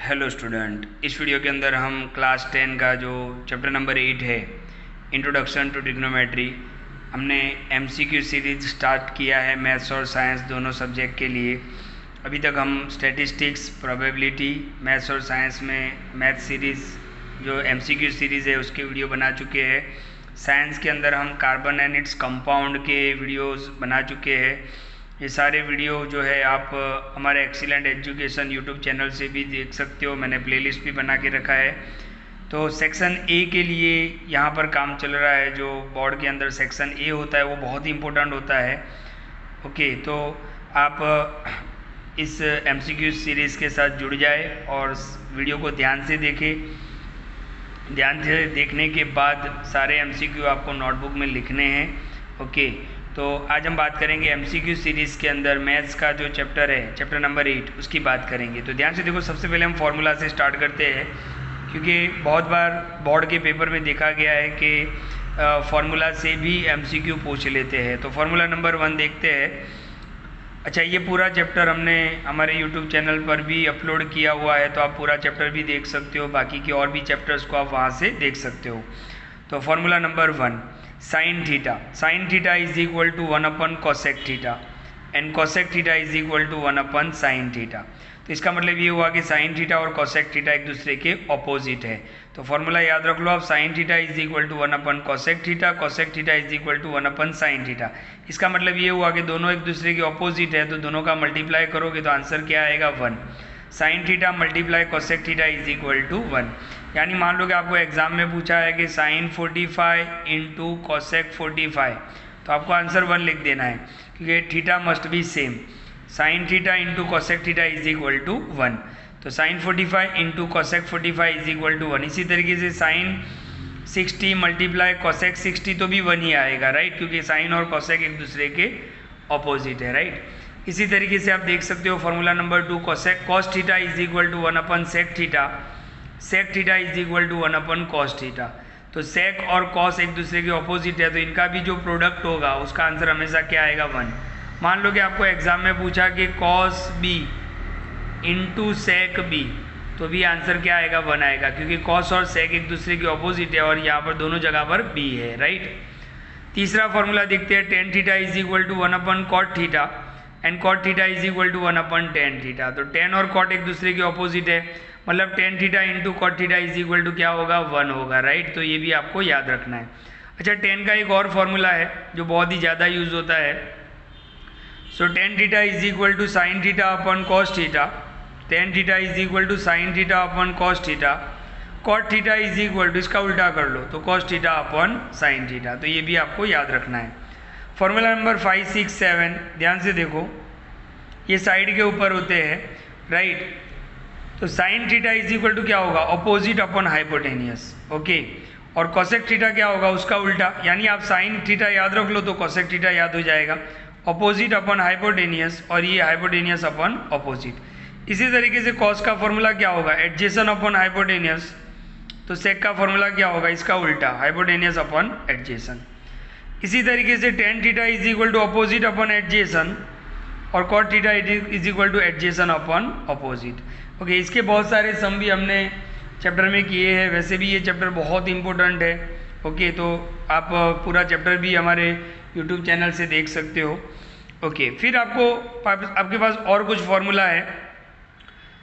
Hello student, इस video के अंदर हम क्लास 10 का जो चैप्टर नंबर 8 है, इंट्रोडक्शन टू ट्रिग्नोमेट्री, हमने एमसीक्यू सीरीज स्टार्ट किया है मैथ्स और साइंस दोनों सब्जेक्ट के लिए। अभी तक हम स्टैटिस्टिक्स, प्रोबेबिलिटी, मैथ्स और साइंस में मैथ सीरीज़ जो एमसीक्यू सीरीज़ है उसके वीडियो बना चुके हैं। साइंस के अंदर हम कार्बन एंड इट्स कंपाउंड के वीडियोस बना चुके हैं। ये सारे वीडियो जो है आप हमारे एक्सीलेंट एजुकेशन यूट्यूब चैनल से भी देख सकते हो। मैंने प्लेलिस्ट भी बना के रखा है। तो सेक्शन ए के लिए यहाँ पर काम चल रहा है। जो बोर्ड के अंदर सेक्शन ए होता है वो बहुत ही इम्पोर्टेंट होता है। ओके, तो आप इस एमसीक्यू सीरीज़ के साथ जुड़ जाए और वीडियो को ध्यान से देखें। ध्यान से देखने के बाद सारे एमसीक्यू आपको नोटबुक में लिखने हैं। ओके, तो आज हम बात करेंगे एमसीक्यू सीरीज़ के अंदर मैथ्स का जो चैप्टर है, चैप्टर नंबर 8, उसकी बात करेंगे। तो ध्यान से देखो, सबसे पहले हम फॉर्मूला से स्टार्ट करते हैं, क्योंकि बहुत बार बोर्ड के पेपर में देखा गया है कि फार्मूला से भी एमसीक्यू पूछ लेते हैं। तो फार्मूला नंबर 1 देखते हैं। अच्छा, ये पूरा चैप्टर हमने हमारे यूट्यूब चैनल पर भी अपलोड किया हुआ है, तो आप पूरा चैप्टर भी देख सकते हो। बाकी के और भी चैप्टर्स को आप वहाँ से देख सकते हो। तो formula number 1, sine theta is equal to 1/cosec cosec theta and cosec theta is equal to 1/sin theta. तो इसका मतलब ये हुआ कि साइन थीटा और कोसेक थीटा एक दूसरे के ऑपोजिट है। तो फॉर्मूला याद रख लो आप, sine theta is equal to 1/cosec theta, cosec theta is equal to 1/sin theta. इसका मतलब ये हुआ कि दोनों एक दूसरे के ऑपोजिट है, तो दोनों का मल्टीप्लाई करोगे तो आंसर क्या आएगा? 1। Sine theta multiply cosec theta is equal to 1। यानी मान लो कि आपको एग्जाम में पूछा है कि साइन 45 इंटू कोसेक 45, तो आपको आंसर 1 लिख देना है, क्योंकि theta must be same. Sine theta into cosec theta is equal to 1। तो sine 45 into cosec 45 is equal to 1। इसी तरीके से साइन 60 मल्टीप्लाई कोसेक 60 तो भी 1 ही आएगा, राइट, क्योंकि साइन और कोसेक एक दूसरे के ऑपोजिट है, राइट। इसी तरीके से आप देख सकते हो formula number 2, cos theta is equal to 1/sec theta, sec theta is equal to 1/cos theta. तो सेक और कॉस एक दूसरे के ऑपोजिट है, तो इनका भी जो प्रोडक्ट होगा उसका आंसर हमेशा क्या आएगा? 1। मान लो कि आपको एग्जाम में पूछा कि cos B into sec B, तो भी आंसर क्या आएगा? 1 आएगा, क्योंकि कॉस और सेक एक दूसरे के ऑपोजिट है और यहाँ पर दोनों जगह पर बी है, राइट। तीसरा फॉर्मूला देखते हैं, tan theta is equal to 1/cot theta and cot theta is equal to 1/tan theta. तो टेन और cot एक दूसरे के ऑपोजिट है, मतलब tan theta into cot theta is equal to क्या होगा? 1 होगा, राइट। तो ये भी आपको याद रखना है। अच्छा, टेन का एक और फॉर्मूला है जो बहुत ही ज़्यादा यूज होता है। So tan theta is equal to sine theta upon cos theta, tan theta is equal to sine theta upon cos theta, cot theta is equal to, इसका उल्टा कर लो तो cos theta upon sine theta. तो ये भी आपको याद रखना है। फॉर्मूला नंबर 5, 6, 7, ध्यान से देखो, ये साइड के ऊपर होते हैं, राइट। तो sine theta is equal to क्या होगा? Opposite upon hypotenuse, okay. और कोसेक थीटा क्या होगा? उसका उल्टा। यानी आप साइन थीटा याद रख लो तो कोसेक थीटा याद हो जाएगा। ऑपोजिट अपॉन हाइपोटेनियस और ये हाइपोटेनियस अपॉन ऑपोजिट। इसी तरीके से कॉस का फॉर्मूला क्या होगा? Adjacent upon hypotenuse. तो सेक का फॉर्मूला क्या होगा? इसका उल्टा, हाइपोटेनियस अपॉन एडजेसन। इसी तरीके से tan theta is equal to opposite upon adjacent और cot theta is equal to adjacent upon opposite. Okay, इसके बहुत सारे सम भी हमने चैप्टर में किए हैं। वैसे भी ये चैप्टर बहुत इंपॉर्टेंट है। ओके, तो आप पूरा चैप्टर भी हमारे यूट्यूब चैनल से देख सकते हो। ओके, फिर आपके पास और कुछ फॉर्मूला है।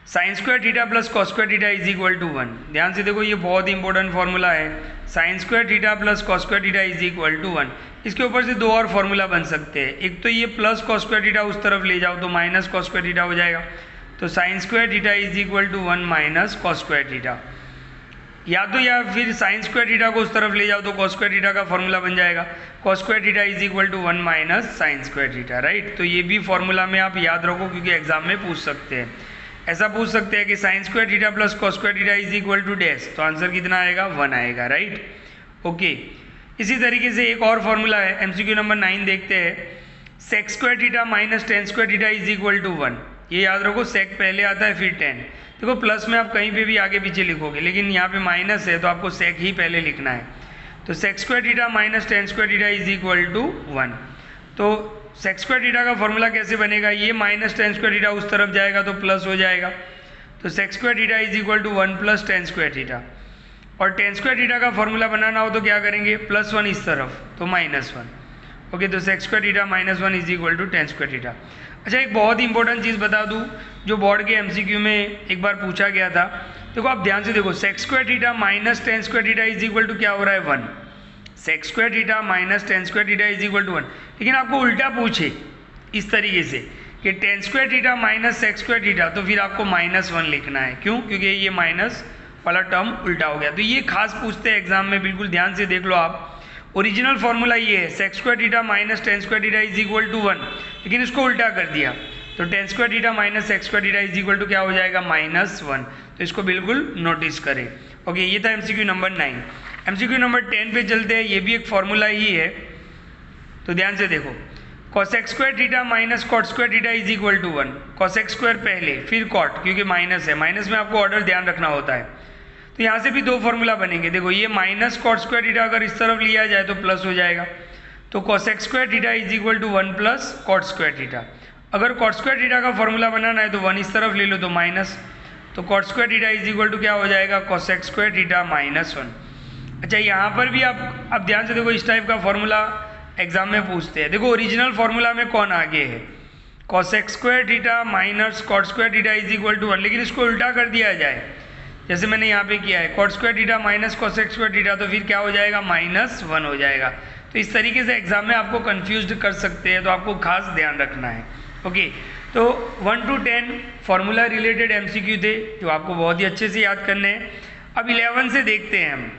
Sine square theta plus cos square theta is equal to 1। ध्यान से देखो, ये बहुत इंपॉर्टेंट फॉर्मूला है। Sine square theta plus cos square theta is equal to 1। इसके ऊपर से 2 और फॉर्मूला बन सकते हैं। एक तो ये प्लस कॉस स्क्वायर थीटा उस तरफ ले जाओ तो माइनस कॉस स्क्वायर थीटा हो जाएगा। तो sine square theta is equal to 1 minus cos square theta. या फिर साइन स्क्वायर थीटा को उस तरफ ले जाओ तो कॉस स्क्वायर थीटा का फॉर्मूला बन जाएगा, cos square theta is equal to 1 minus sine square theta, right. तो ये भी फॉर्मूला में आप याद रखो, क्योंकि एग्जाम में पूछ सकते हैं। ऐसा पूछ सकते हैं कि sine square theta plus cos square theta is equal to dash, तो आंसर कितना आएगा? 1 आएगा, राइट। ओके, इसी तरीके से एक और फॉर्मूला है, एमसीक्यू नंबर 9 देखते हैं। Sec square theta minus tan square theta is equal to 1। ये याद रखो, सेक पहले आता है फिर टेन। देखो, प्लस में आप कहीं पे भी आगे पीछे लिखोगे, लेकिन यहाँ पे माइनस है तो आपको सेक ही पहले लिखना है। तो sec square theta minus tan square theta is equal to 1। तो सेक स्क्वायर थीटा का फॉर्मूला कैसे बनेगा? ये माइनस टेन स्क्वायर थीटा उस तरफ जाएगा तो प्लस हो जाएगा। तो sec square theta is equal to 1 plus tan square theta, और टेन स्क्वायर थीटा का फॉर्मूला बनाना हो तो क्या करेंगे, +1 इस तरफ तो -1। ओके, तो sec square theta -1 is equal to tan square theta. अच्छा, एक बहुत ही इंपॉर्टेंट चीज़ बता दूँ जो बोर्ड के MCQ में एक बार पूछा गया था। देखो आप ध्यान से देखो, sec square theta minus tan square theta is equal to क्या हो रहा है, 1। Sec square theta minus tan square theta is equal to 1। लेकिन आपको उल्टा पूछे इस तरीके से कि tan square theta minus sec square theta, तो फिर आपको -1 लिखना है। क्यों? क्योंकि ये माइनस वाला टर्म उल्टा हो गया। तो ये खास पूछते हैं एग्जाम में, बिल्कुल ध्यान से देख लो आप। ओरिजिनल फॉर्मूला ये है, sec square theta minus tan square theta is equal to 1, लेकिन इसको उल्टा कर दिया तो tan square theta minus sec square theta is equal to क्या हो जाएगा, -1। तो इसको बिल्कुल नोटिस करें। ओके, ये था MCQ नंबर 9। MCQ नंबर 10 पे चलते हैं। ये भी एक फॉर्मूला ही है, तो ध्यान से देखो, cosec square theta minus cot square theta is equal to 1। Cosec square पहले फिर कॉट, क्योंकि माइनस है, माइनस में आपको ऑर्डर ध्यान रखना होता है। तो यहाँ से भी दो फॉर्मूला बनेंगे। देखो, ये माइनस कॉट स्क्वायर थीटा अगर इस तरफ लिया जाए तो प्लस हो जाएगा, तो cosec square theta is equal to 1 plus cot square theta. अगर कॉट स्क्वायर थीटा का फॉर्मूला बनाना है तो 1 इस तरफ ले लो तो माइनस, तो cot square theta is equal to क्या हो जाएगा, कोसेक स्क्वायर थीटा -1। अच्छा, यहाँ पर भी आप ध्यान से देखो, इस टाइप का फॉर्मूला एग्जाम में पूछते हैं। देखो, ओरिजिनल फॉर्मूला में कौन आगे है, cosec square theta minus cot square theta is equal to 1, लेकिन इसको उल्टा कर दिया जाए जैसे मैंने यहाँ पे किया है, cot square theta minus cosec square theta, तो फिर क्या हो जाएगा, -1 हो जाएगा। तो इस तरीके से एग्जाम में आपको कंफ्यूज कर सकते हैं, तो आपको खास ध्यान रखना है। ओके, तो 1 to 10 फॉर्मूला रिलेटेड MCQ थे जो आपको बहुत ही अच्छे से याद करने हैं। अब 11 से देखते हैं हम।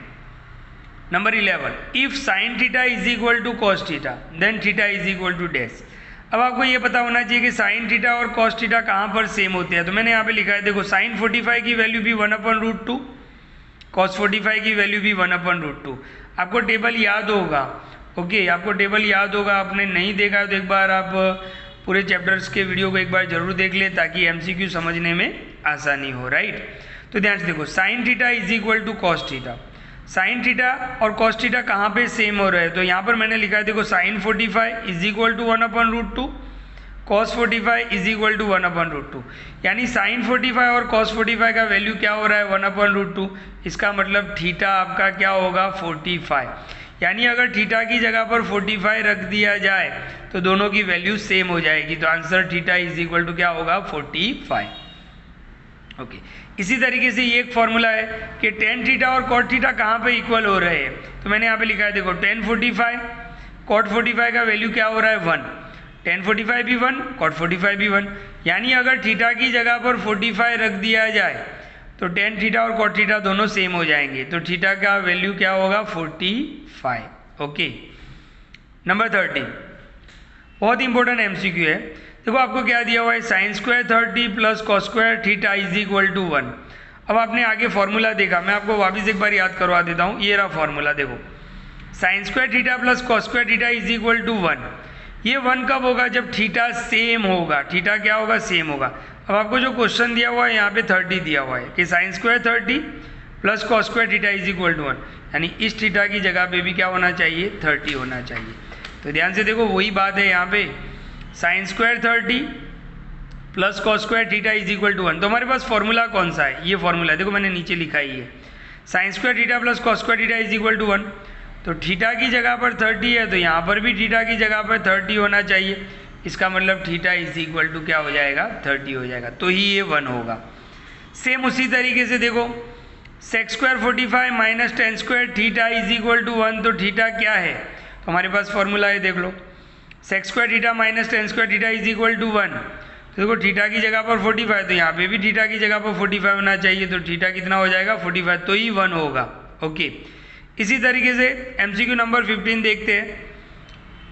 Number 11, if sine theta is equal to cos theta then theta is equal to dash. अब आपको ये पता होना चाहिए कि साइन थीटा और कॉस थीटा कहाँ पर सेम होते हैं। तो मैंने यहाँ पे लिखा है, देखो, साइन 45 की वैल्यू भी 1/√2, कॉस 45 की वैल्यू भी 1/√2। आपको टेबल याद होगा। ओके, आपको टेबल याद होगा। आपने नहीं देखा है तो एक बार आप पूरे चैप्टर्स के वीडियो को एक बार जरूर देख ले, ताकि MCQ समझने में आसानी हो, राइट। तो ध्यान से देखो, sine theta is equal to cos theta. Sine theta और कॉस थीटा कहाँ पे सेम हो रहे हैं, तो यहाँ पर मैंने लिखा है, देखो, sine 45 is equal to 1/√2, cos 45 is equal to 1/√2। यानी साइन 45 और कॉस 45 का वैल्यू क्या हो रहा है, 1/√2। इसका मतलब थीटा आपका क्या होगा, 45। यानी अगर थीटा की जगह पर 45 रख दिया जाए तो दोनों की वैल्यू सेम हो जाएगी। तो answer theta is equal to क्या होगा, 45। ओके, इसी तरीके से ये एक फॉर्मूला है कि टेन थीटा और कॉट थीटा कहाँ पे इक्वल हो रहे हैं। तो मैंने यहाँ पे लिखा है, देखो, टेन 45 कॉट 45 का वैल्यू क्या हो रहा है, 1। टेन 45 भी 1, कॉट 45 भी 1। यानी अगर थीटा की जगह पर 45 रख दिया जाए तो टेन थीटा और कॉट थीटा दोनों सेम हो जाएंगे। तो थीटा का वैल्यू क्या होगा, 45। ओके, नंबर 13 बहुत इंपॉर्टेंट MCQ है। देखो, आपको क्या दिया हुआ है, sine square 30 plus cos square theta is equal to 1। अब आपने आगे फॉर्मूला देखा, मैं आपको वापस एक बार याद करवा देता हूँ। ये रहा फॉर्मूला, देखो, sine square theta plus cos square theta is equal to 1। ये 1 कब होगा, जब थीटा सेम होगा। थीटा क्या होगा, सेम होगा। अब आपको जो क्वेश्चन दिया हुआ है यहाँ पे 30 दिया हुआ है कि sine square 30 plus cos square theta is equal to 1, यानी इस थीटा की जगह पे भी क्या होना चाहिए, 30 होना चाहिए। तो ध्यान से देखो, वही बात है यहाँ पे, sine square 30 plus cos square theta is equal to 1। तो हमारे पास फॉर्मूला कौन सा है, ये फॉर्मूला देखो, मैंने नीचे लिखा ही है, sine square theta plus cos square theta is equal to 1। तो थीटा की जगह पर 30 है, तो यहाँ पर भी थीटा की जगह पर 30 होना चाहिए। इसका मतलब थीटा इज इक्वल टू क्या हो जाएगा, 30 हो जाएगा, तो ही ये 1 होगा। सेम उसी तरीके से देखो, sec square 45 minus tan square theta is equal to 1। तो थीटा क्या है, तो हमारे पास फॉर्मूला है, देख लो, sec square theta minus tan square theta is equal to 1। तो देखो, थीटा की जगह पर 45, तो यहाँ पे भी थीटा की जगह पर 45 होना चाहिए। तो थीटा कितना हो जाएगा, 45, तो ही 1 होगा। ओके, इसी तरीके से MCQ नंबर 15 देखते हैं।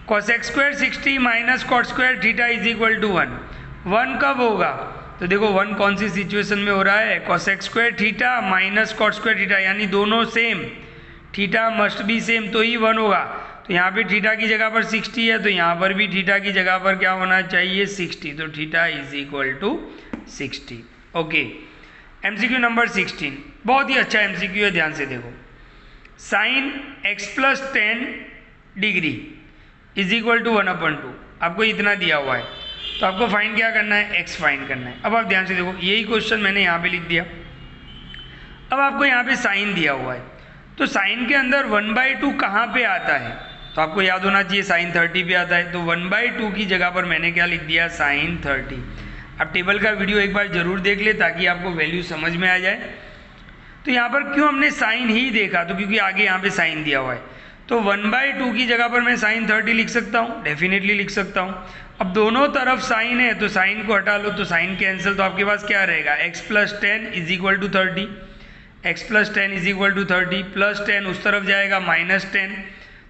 Cosec square 60 minus cot square theta is equal to 1। 1 कब होगा, तो देखो 1 कौन सी सिचुएशन में हो रहा है, cosec square theta minus cot square theta, यानी दोनों same, theta must be same, तो ही 1 होगा। तो यहाँ पे थीटा की जगह पर 60 है, तो यहाँ पर भी थीटा की जगह पर क्या होना चाहिए, 60। तो theta is equal to 60। Okay, MCQ number 16 बहुत ही अच्छा MCQ है, ध्यान से देखो, sine x plus 10 degree is equal to 1/2। आपको इतना दिया हुआ है। तो आपको फाइंड क्या करना है, एक्स फाइंड करना है। अब आप ध्यान से देखो, यही क्वेश्चन मैंने यहाँ पे लिख दिया। अब आपको यहाँ पे साइन दिया हुआ है, तो साइन के अंदर 1/2 कहाँ पे आता है, तो आपको याद होना चाहिए साइन 30 पे आता है। तो 1/2 की जगह पर मैंने क्या लिख दिया, साइन 30। अब टेबल का वीडियो एक बार जरूर देख ले ताकि आपको वैल्यू समझ में आ जाए। तो यहाँ पर क्यों हमने साइन ही देखा, तो क्योंकि आगे यहाँ पे साइन दिया हुआ है, तो 1/2 की जगह पर मैं साइन 30 लिख सकता हूँ, डेफिनेटली लिख सकता हूँ। अब दोनों तरफ साइन है तो साइन को हटा लो, तो साइन कैंसिल, तो आपके पास क्या रहेगा, x + 10 = 30, x + 10 = 30, प्लस 10 उस तरफ जाएगा -10,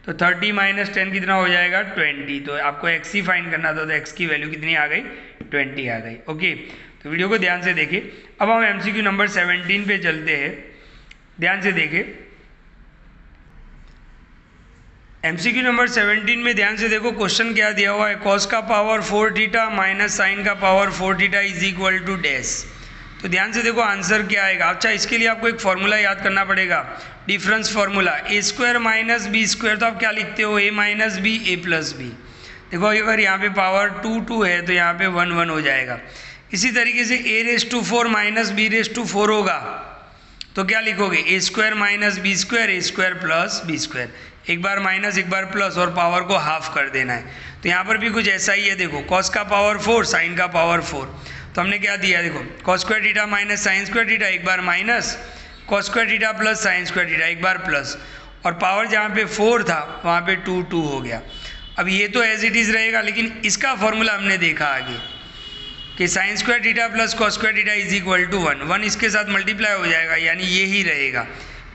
तो 30 - 10 कितना हो जाएगा, 20। तो आपको x ही फाइंड करना था, तो x की वैल्यू कितनी आ गई, 20 आ गई। ओके, तो वीडियो को ध्यान से देखिए। अब हम MCQ नंबर 17 पे चलते हैं, ध्यान से देखिए। MCQ नंबर 17 में ध्यान से देखो, क्वेश्चन क्या दिया हुआ है, cos का पावर 4 थीटा माइनस साइन का पावर 4 थीटा = डैश। तो ध्यान से देखो आंसर क्या आएगा। अच्छा, इसके लिए आपको एक फॉर्मूला याद करना पड़ेगा, डिफरेंस फार्मूला, a² - b²। तो आप क्या लिखते हो, a - b a + b। देखो अगर यहाँ पे पावर 2 है तो यहाँ पे 1 1 हो जाएगा। इसी तरीके से a⁴ - b⁴ होगा तो क्या लिखोगे, a² - b² a² + b²। एक बार माइनस एक बार प्लस और पावर को हाफ कर देना है। तो यहाँ पर भी कुछ ऐसा ही है, देखो cos का पावर 4 साइन का पावर 4। तो हमने क्या दिया, देखो cos² theta minus sin² theta, एक बार minus, cos² theta plus sin² theta, एक बार प्लस, और पावर जहाँ पे 4 था वहाँ पे 2 2 हो गया। अब ये तो एज इट इज़ रहेगा, लेकिन इसका फॉर्मूला हमने देखा आगे कि sin² theta plus cos² theta = 1, 1 इसके साथ मल्टीप्लाई हो जाएगा, यानी ये ही रहेगा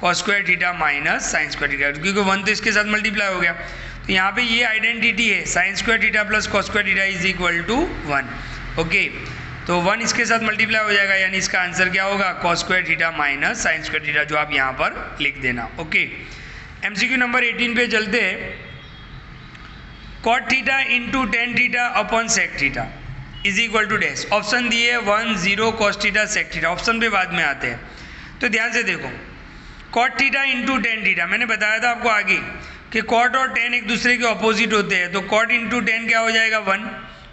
cos² theta minus sin² theta, क्योंकि 1 तो इसके साथ मल्टीप्लाई हो गया। तो यहाँ पे ये आइडेंटिटी है, sin² theta plus cos² theta = 1। Okay, तो 1 इसके साथ मल्टीप्लाई हो जाएगा, यानी इसका आंसर क्या होगा, cos² theta minus sin² theta, जो आप यहाँ पर लिख देना। ओके, MCQ नंबर 18 पे चलते हैं। cot theta × tan theta upon sec theta = dash. Option दिए 1 0 cos theta sec theta, option पे बाद में आते हैं। तो ध्यान से देखो, cot थीटा × tan थीटा, मैंने बताया था आपको आगे कि cot और tan एक दूसरे के ऑपोजिट होते हैं। तो cot × tan क्या हो जाएगा, 1,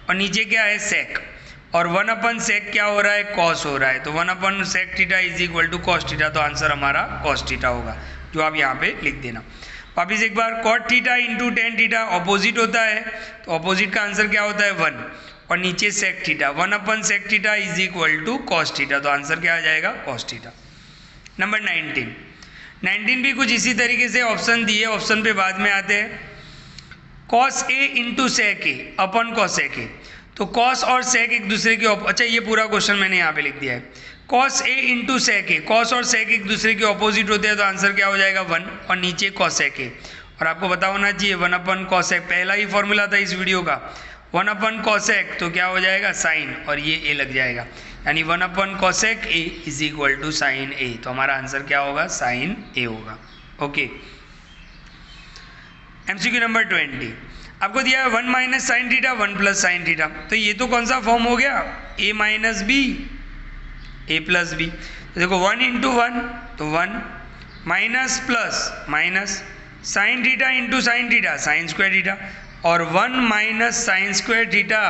और नीचे क्या है, sec, और 1/sec क्या हो रहा है, cos हो रहा है। तो 1/sec थीटा = cos थीटा, तो आंसर हमारा cos थीटा होगा, जो आप यहाँ पे लिख देना। वापिस एक बार, cot theta × tan theta opposite होता है, तो ऑपोजिट का आंसर क्या होता है, 1, और नीचे sec theta, 1/sec theta = cos theta, तो आंसर क्या आ जाएगा, cos थीटा। नंबर 19 भी कुछ इसी तरीके से ऑप्शन दिए, ऑप्शन पे बाद में आते हैं। cos a × sec a upon cos sec a, तो cos और sec एक दूसरे के अच्छा, ये पूरा क्वेश्चन मैंने यहाँ पे लिख दिया है। cos a × sec a, cos और sec एक दूसरे के ऑपोजिट होते हैं, तो आंसर क्या हो जाएगा, 1, और नीचे cos sec a, और आपको पता होना चाहिए 1/cos sec, पहला ही फॉर्मूला था इस वीडियो का, 1/cos sec तो क्या हो जाएगा, साइन, और ये a लग जाएगा, यानी 1/cos sec a = sin a। तो हमारा आंसर क्या होगा, sin a होगा। ओके, MCQ नंबर 20, आपको दिया है 1 - sin थीटा 1 + sin थीटा। तो ये तो कौन सा फॉर्म हो गया, a - b a + b। तो देखो 1 × 1 तो 1, minus plus minus, sin theta × sin theta sin² theta, और 1 - sin² थीटा,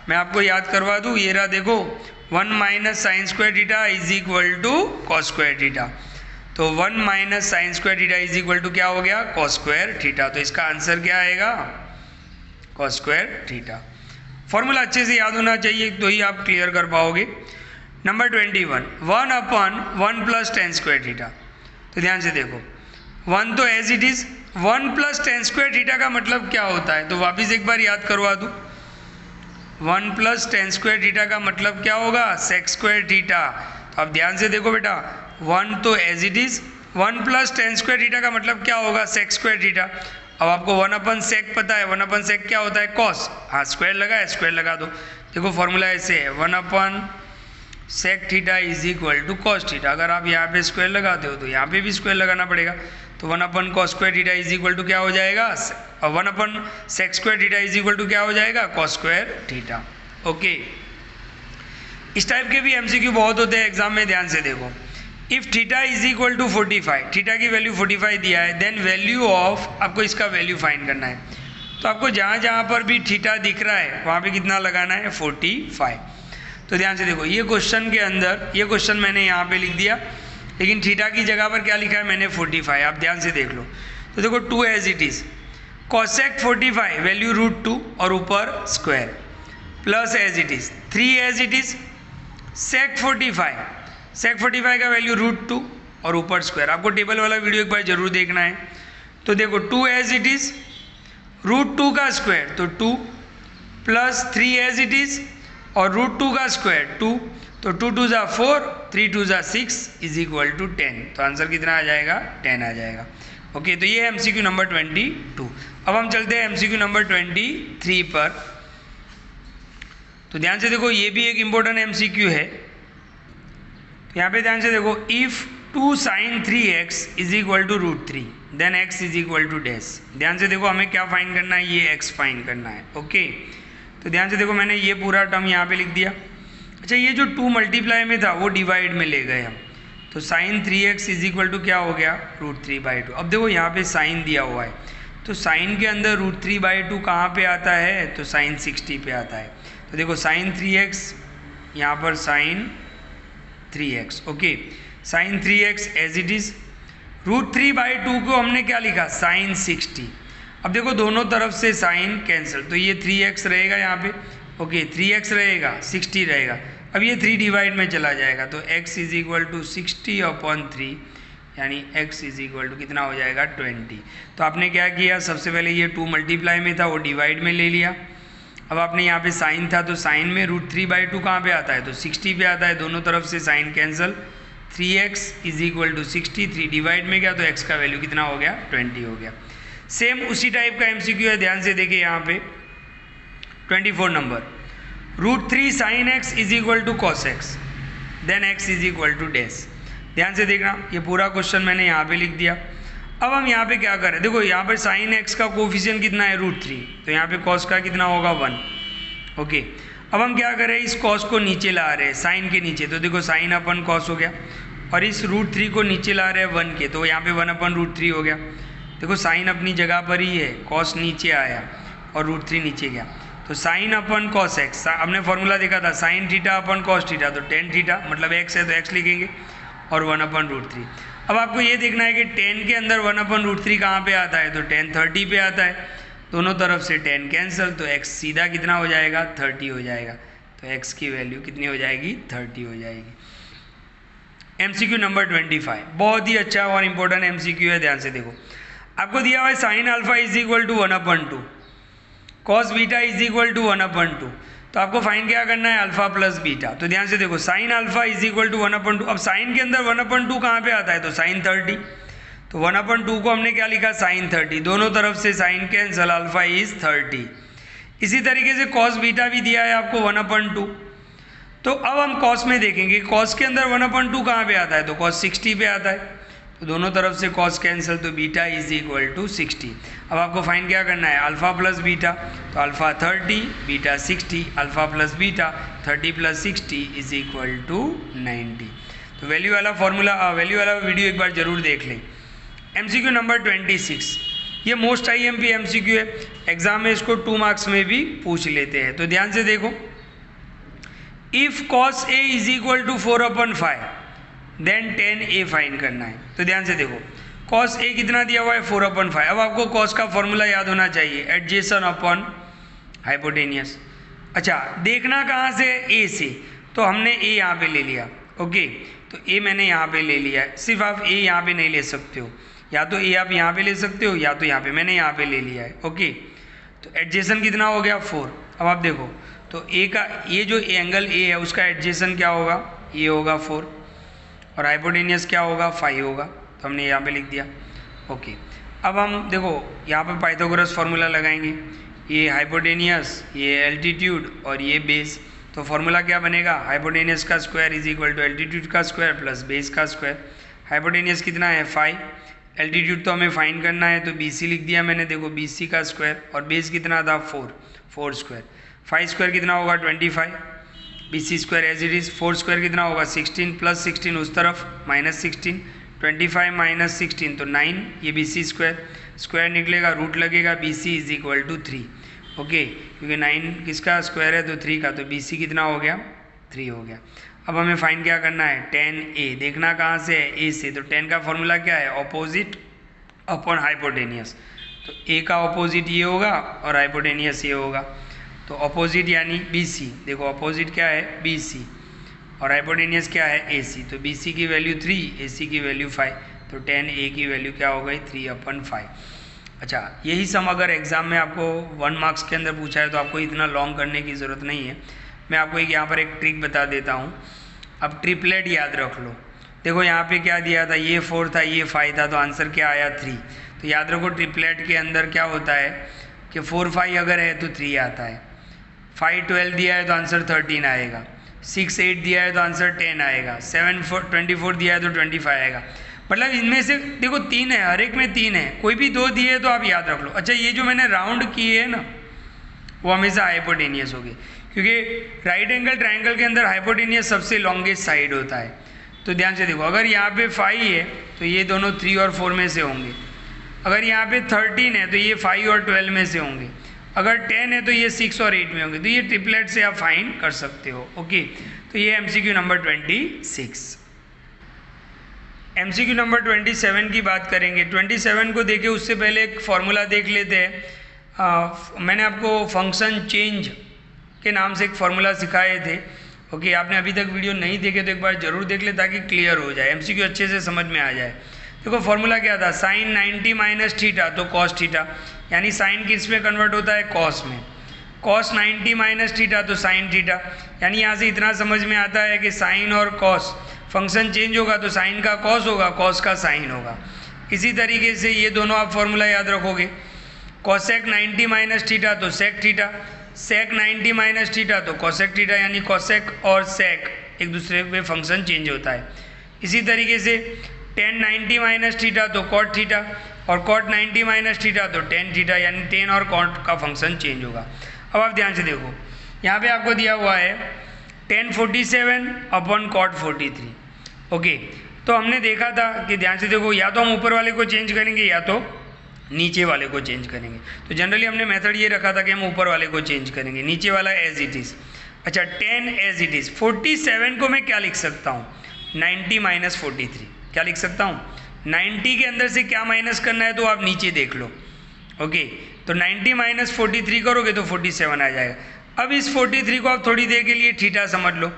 मैं आपको याद करवा दूँ, ये रहा देखो 1 - sin² थीटा = cos² थीटा। तो 1 - sin² थीटा = क्या हो गया, cos² थीटा। तो इसका आंसर क्या आएगा, cos² थीटा। फॉर्मूला अच्छे से याद होना चाहिए, तो ही आप क्लियर कर पाओगे। Number 21, 1/1 + tan² theta. तो ध्यान से देखो, 1 तो as it is, 1 + tan² theta का मतलब क्या होता है, तो वापिस एक बार याद करवा दूँ। 1 + tan² थीटा का मतलब क्या होगा, sec² थीटा। तो अब ध्यान से देखो बेटा, 1 तो as it is, 1 + tan² theta का मतलब क्या होगा, sec² थीटा। अब आपको 1/sec पता है, 1/sec क्या होता है, cos, हाँ स्क्वायर लगा है, स्क्वायर लगा दो। देखो फॉर्मूला ऐसे है, 1/sec थीटा = cos थीटा। अगर आप यहाँ पे स्क्वायर लगाते हो तो यहाँ पे भी स्क्वायर लगाना पड़ेगा। तो 1/cos² थीटा = क्या हो जाएगा, 1/sec² थीटा = क्या हो जाएगा, cos² थीटा। ओके, इस टाइप के भी MCQ बहुत होते हैं एग्जाम में, ध्यान से देखो। इफ थीटा = 45, थीटा की वैल्यू 45 दिया है, देन वैल्यू ऑफ, आपको इसका वैल्यू फाइंड करना है, तो आपको जहाँ जहाँ पर भी थीटा दिख रहा है वहाँ पे कितना लगाना है 45। तो ध्यान से देखो, ये क्वेश्चन के अंदर ये क्वेश्चन मैंने यहाँ पे लिख दिया, लेकिन थीटा की जगह पर क्या लिखा है मैंने 45। आप ध्यान से देख लो, तो देखो 2 as it is, cosec 45 value √2 और ऊपर square, plus as it is 3 as it is, sec 45 का वैल्यू √2 और ऊपर स्क्वायर। आपको टेबल वाला वीडियो एक बार जरूर देखना है। तो देखो 2 एज इट इज़, √2 का स्क्वायर तो 2, प्लस 3 एज इट इज़ और √2 का स्क्वायर 2, तो 2 2 ज़ा 4, 3 2 ज़ा 6 इज इक्वल टू 10। तो आंसर कितना आ जाएगा 10 आ जाएगा। ओके, तो ये है MCQ नंबर 22। अब हम चलते हैं MCQ नंबर 23 पर। तो ध्यान से देखो, ये भी एक इम्पोर्टेंट MCQ है। तो यहाँ पे ध्यान से देखो, if 2 sin 3x is equal to √3 then x is equal to dash. ध्यान से देखो, हमें क्या फाइंड करना है, ये x फाइंड करना है। ओके, तो ध्यान से देखो, मैंने ये पूरा टर्म यहाँ पे लिख दिया। अच्छा, ये जो 2 मल्टीप्लाई में था वो डिवाइड में ले गए हम, तो sin 3x is equal to क्या हो गया √3/2। अब देखो यहाँ पे साइन दिया हुआ है, तो साइन के अंदर √3/2 कहाँ पे आता है, तो sin 60 पे आता है। तो देखो sin 3x, यहाँ पर sin 3x। Okay, sin 3x as it is, √3/2 को हमने क्या लिखा sin 60। अब देखो दोनों तरफ से साइन कैंसिल, तो ये 3x रहेगा यहाँ पे। ओके, 3x रहेगा, 60 रहेगा। अब ये 3 डिवाइड में चला जाएगा, तो x इज इक्वल टू 60/3, यानी x इज इक्वल टू कितना हो जाएगा 20। तो आपने क्या किया, सबसे पहले ये 2 मल्टीप्लाई में था वो डिवाइड में ले लिया। अब आपने यहाँ पे साइन था, तो साइन में √3/2 कहाँ पे आता है, तो 60 पे आता है। दोनों तरफ से sine cancel, 3x is equal to 60, 3 divide में गया तो x का वैल्यू कितना हो गया 20 हो गया। सेम उसी टाइप का MCQ है, ध्यान से देखिए यहाँ पे 24 number, √3 sin x is equal to cos x then x is equal to dash. ध्यान से देखना, ये पूरा क्वेश्चन मैंने यहाँ पे लिख दिया। अब हम यहाँ पे क्या करें, देखो यहाँ पर sin x का कोफिशिएंट कितना है √3, तो यहाँ पे cos का कितना होगा 1। ओके, अब हम क्या करें, इस cos को नीचे ला रहे हैं साइन के नीचे, तो देखो sin/cos हो गया, और इस √3 को नीचे ला रहे हैं 1 के, तो यहाँ पे 1/√3 हो गया। देखो साइन अपनी जगह पर ही है, cos नीचे आया और √3 नीचे गया, तो sin/cos x, हमने फॉर्मूला देखा था sin θ/cos θ, तो tan θ मतलब x है तो x लिखेंगे और 1/√3। अब आपको ये देखना है कि tan के अंदर 1/√3 कहाँ पे आता है, तो tan 30 पे आता है। दोनों तरफ से tan कैंसिल, तो x सीधा कितना हो जाएगा 30 हो जाएगा। तो x की वैल्यू कितनी हो जाएगी 30 हो जाएगी। MCQ नंबर 25 बहुत ही अच्छा और इम्पोर्टेंट MCQ है। ध्यान से देखो, आपको दिया हुआ है sin α is equal to 1/2, cos β is equal to 1/2। तो आपको फाइन क्या करना है, अल्फा प्लस बीटा। तो ध्यान से देखो, sin α इज इक्वल टू 1/2। अब साइन के अंदर 1/2 कहाँ पे आता है, तो sin 30, तो 1/2 को हमने क्या लिखा sin 30, दोनों तरफ से साइन कैंसल, अल्फा इज 30। इसी तरीके से cos β भी दिया है आपको 1/2। तो अब हम cos में देखेंगे, cos के अंदर 1/2 कहाँ पे आता है, तो cos 60 पे आता है, तो दोनों तरफ से cos कैंसिल, तो बीटा इज इक्वल टू 60। अब आपको फाइन क्या करना है, अल्फा प्लस बीटा, तो alpha 30 beta 60, alpha plus beta 30 plus 60 is equal to 90। तो वैल्यू वाला फॉर्मूला, वैल्यू वाला वीडियो एक बार जरूर देख लें। MCQ नंबर 26, ये मोस्ट IMP MCQ है, एग्जाम में इसको 2 मार्क्स में भी पूछ लेते हैं। तो ध्यान से देखो, if cos A is equal to 4/5 then tan A find करना है। तो ध्यान से देखो, cos A कितना दिया हुआ है 4/5। अब आपको cos का फॉर्मूला याद होना चाहिए, एडजेसेंट अपॉन हाइपोटेनियस। अच्छा, देखना कहाँ से, A से, तो हमने A यहाँ पे ले लिया। ओके, तो A मैंने यहाँ पे ले लिया है। सिर्फ आप A यहाँ पे नहीं ले सकते हो, या तो A आप यहाँ पे ले सकते हो या तो यहाँ पे, मैंने यहाँ पे ले लिया है। ओके, तो एडजेसेंट कितना हो गया 4। अब आप देखो, तो A का ये जो एंगल A है उसका एडजेसेंट क्या होगा, ये होगा 4, और हाइपोटेनियस क्या होगा 5 होगा, तो हमने यहाँ पे लिख दिया। ओके, अब हम देखो यहाँ पे पाइथागोरस फार्मूला लगाएंगे, ये हाइपोटेनियस, ये एल्टीट्यूड और ये बेस। तो फार्मूला क्या बनेगा, हाइपोटेनियस का square is equal to altitude का स्क्वायर प्लस बेस का स्क्वायर। हाइपोटेनियस कितना है 5, एल्टीट्यूड तो हमें फाइंड करना है, तो BC लिख दिया मैंने। देखो BC का स्क्वायर, और बेस कितना था 4 स्क्वायर, 5 स्क्वायर कितना होगा 25, BC square as it is, 4 square कितना होगा 16 प्लस 16 उस तरफ -16, 25 - 16 तो 9, ये BC स्क्वायर। स्क्वायर निकलेगा, रूट लगेगा, B C is equal to 3। Okay, क्योंकि 9 किसका स्क्वायर है तो 3 का, तो बी सी कितना हो गया 3 हो गया। अब हमें फाइंड क्या करना है, tan A, देखना कहाँ से है, ए से। तो tan का फॉर्मूला क्या है, ऑपोजिट अपॉन हाइपोटेनियस। तो A का ऑपोजिट ये होगा और हाइपोटेनियस ये होगा। तो ऑपोजिट यानी BC, देखो ऑपोजिट क्या है BC और हाइपोटेनियस क्या है AC। तो BC की वैल्यू 3, AC की वैल्यू 5, तो tan A की वैल्यू क्या हो गई 3/5। अच्छा, यही सम अगर एग्जाम में आपको 1 मार्क्स के अंदर पूछा है तो आपको इतना लॉन्ग करने की ज़रूरत नहीं है। मैं आपको एक यहाँ पर एक ट्रिक बता देता हूँ। अब ट्रिपलेट याद रख लो। देखो यहाँ पे क्या दिया था, ये 4 था, ये 5 था, तो आंसर क्या आया 3। तो याद रखो ट्रिपलेट के अंदर क्या होता है कि 4 5 अगर है तो 3 आता है, 5 12 दिया है तो आंसर 13 आएगा, 6 8 दिया है तो आंसर 10 आएगा, 7 24 दिया है तो 25 आएगा। मतलब इनमें से देखो 3 है, हर एक में 3 है, कोई भी 2 दिए है तो आप याद रख लो। अच्छा, ये जो मैंने राउंड किए है ना वो हमेशा हाइपोटेनियस होगी, क्योंकि राइट एंगल ट्रायंगल के अंदर हाइपोटेनियस सबसे लॉन्गेस्ट साइड होता है। तो ध्यान से देखो, अगर यहाँ पे 5 है तो ये दोनों 3 और 4 में से होंगे, अगर यहाँ पे 13 है तो ये 5 और 12 में से होंगे, अगर 10 है तो ये 6 और 8 में होंगे। तो ये ट्रिपलेट से आप फाइंड कर सकते हो। ओके, तो ये MCQ नंबर 26। MCQ नंबर 27 की बात करेंगे। 27 को देखे उससे पहले एक फॉर्मूला देख लेते हैं। मैंने आपको फंक्शन चेंज के नाम से एक फॉर्मूला सिखाए थे। ओके, आपने अभी तक वीडियो नहीं देखे तो एक बार जरूर देख ले ताकि क्लियर हो जाए, MCQ अच्छे से समझ में आ जाए। देखो फॉर्मूला क्या था, साइन 90 माइनस थीटा तो कॉस थीटा, यानी साइन किस में कन्वर्ट होता है कॉस में, कॉस 90 माइनस थीटा तो साइन थीटा। यानी यहाँ से इतना समझ में आता है कि साइन और कॉस, फंक्शन चेंज होगा तो साइन का कॉस होगा, कॉस का साइन होगा। इसी तरीके से ये दोनों आप फॉर्मूला याद रखोगे, कॉसेक 90 माइनस थीटा तो सेक थीटा, सेक 90 माइनस थीटा तो कॉसेक थीटा, यानी कॉसेक और सेक एक दूसरे पे फंक्शन चेंज होता है। इसी तरीके से tan 90 माइनस थीटा तो कॉट थीटा और कॉट 90 माइनस थीटा तो tan थीटा, यानी tan और कॉट का फंक्शन चेंज होगा। अब आप ध्यान से देखो, यहाँ पे आपको दिया हुआ है tan 47 अपॉन कॉट 43। ओके, तो हमने देखा था कि ध्यान से देखो, या तो हम ऊपर वाले को चेंज करेंगे या तो नीचे वाले को चेंज करेंगे। तो जनरली हमने मेथड ये रखा था कि हम ऊपर वाले को चेंज करेंगे, नीचे वाला एज इट इज़। अच्छा, tan एज इट इज़, 47 को मैं क्या लिख सकता हूँ 90 माइनस 43, क्या लिख सकता हूँ 90 के अंदर से क्या माइनस करना है तो आप नीचे देख लो। ओके, तो 90 माइनस 43 करोगे तो 47 आ जाएगा। अब इस 43 को आप थोड़ी देर के लिए थीटा समझ लो,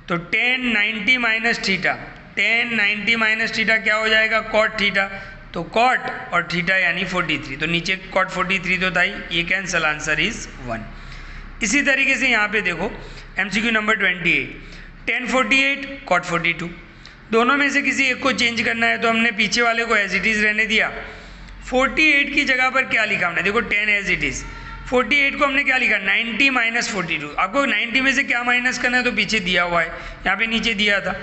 तो tan 90 minus theta, tan 90 minus theta क्या हो जाएगा कॉट थीटा, तो कॉट और थीटा यानी 43, तो नीचे कॉट 43 तो था ही, ये कैंसल, आंसर इज 1। इसी तरीके से यहाँ पे देखो MCQ नंबर 28, tan 48 कॉट 42, दोनों में से किसी एक को चेंज करना है तो हमने पीछे वाले को एज इट इज़ रहने दिया। 48 की जगह पर क्या लिखा हमने, देखो tan एज इट इज़, 48 को हमने क्या लिखा 90 माइनस 42। आपको 90 में से क्या माइनस करना है तो पीछे दिया हुआ है, यहाँ पे नीचे दिया था,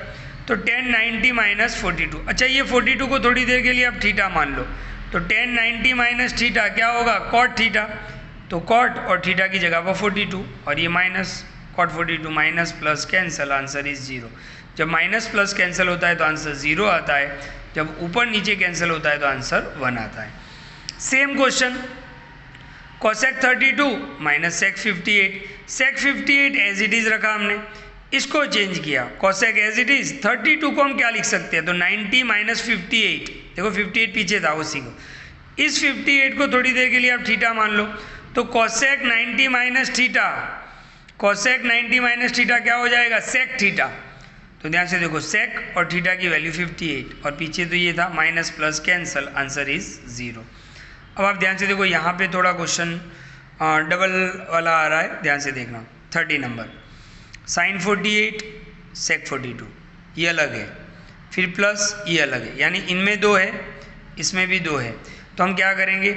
तो tan 90 माइनस 42। अच्छा, ये 42 को थोड़ी देर के लिए आप थीटा मान लो, तो tan 90 माइनस थीटा क्या होगा कॉट थीटा, तो कॉट और थीटा की जगह पर 42 और ये minus cot 42 minus plus cancel, answer is 0। जब माइनस प्लस कैंसिल होता है तो आंसर 0 आता है, जब ऊपर नीचे कैंसिल होता है तो आंसर 1 आता है। Same question, cosec 32 minus sec 58, sec 58 as it is रखा हमने, इसको चेंज किया, कोसेक एज इट इज़, 32 को हम क्या लिख सकते हैं तो 90 माइनस 58, देखो 58 पीछे था उसी को, इस 58 को थोड़ी देर के लिए आप थीटा मान लो, तो cosec 90 minus theta, cosec 90 minus theta क्या हो जाएगा सेक थीटा। तो ध्यान से देखो सेक और थीटा की वैल्यू 58 और पीछे तो ये था minus plus cancel, answer is 0। अब आप ध्यान से देखो यहाँ पे थोड़ा क्वेश्चन डबल वाला आ रहा है, ध्यान से देखना। 30 नंबर, साइन 48 सेक 42 ये अलग है, फिर प्लस ये अलग है, यानी इनमें 2 है इसमें भी 2 है, तो हम क्या करेंगे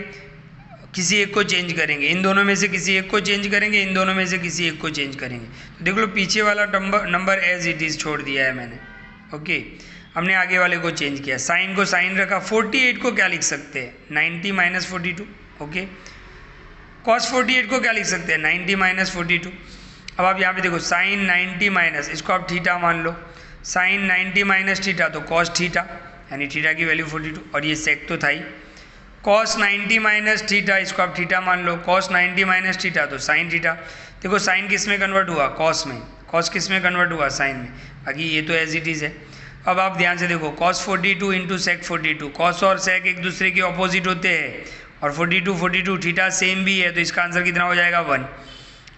किसी एक को चेंज करेंगे, इन दोनों में से किसी एक को चेंज करेंगे, इन दोनों में से किसी एक को चेंज करेंगे। तो देख लो पीछे वाला नंबर एज इट इज़ छोड़ दिया है मैंने। ओके, हमने आगे वाले को चेंज किया, साइन को साइन रखा, 48 को क्या लिख सकते हैं 90 माइनस 42। ओके, कॉस 48 को क्या लिख सकते हैं 90 माइनस 42। अब आप यहाँ पे देखो साइन 90 माइनस, इसको आप थीटा मान लो, साइन 90 माइनस थीटा तो कॉस थीटा, यानी थीटा की वैल्यू 42 और ये सेक तो था ही, कॉस 90 माइनस थीटा, इसको आप थीटा मान लो, कॉस 90 माइनस थीटा तो साइन थीटा। देखो साइन किस में कन्वर्ट हुआ, कॉस में, कॉस किस में कन्वर्ट हुआ, साइन में। बाकी ये तो एज इट इज़ है। अब आप ध्यान से देखो, कॉस 42 इंटू सेक 42, कॉस और सेक एक दूसरे के ऑपोजिट होते हैं और 42 थीटा सेम भी है, तो इसका आंसर कितना हो जाएगा 1।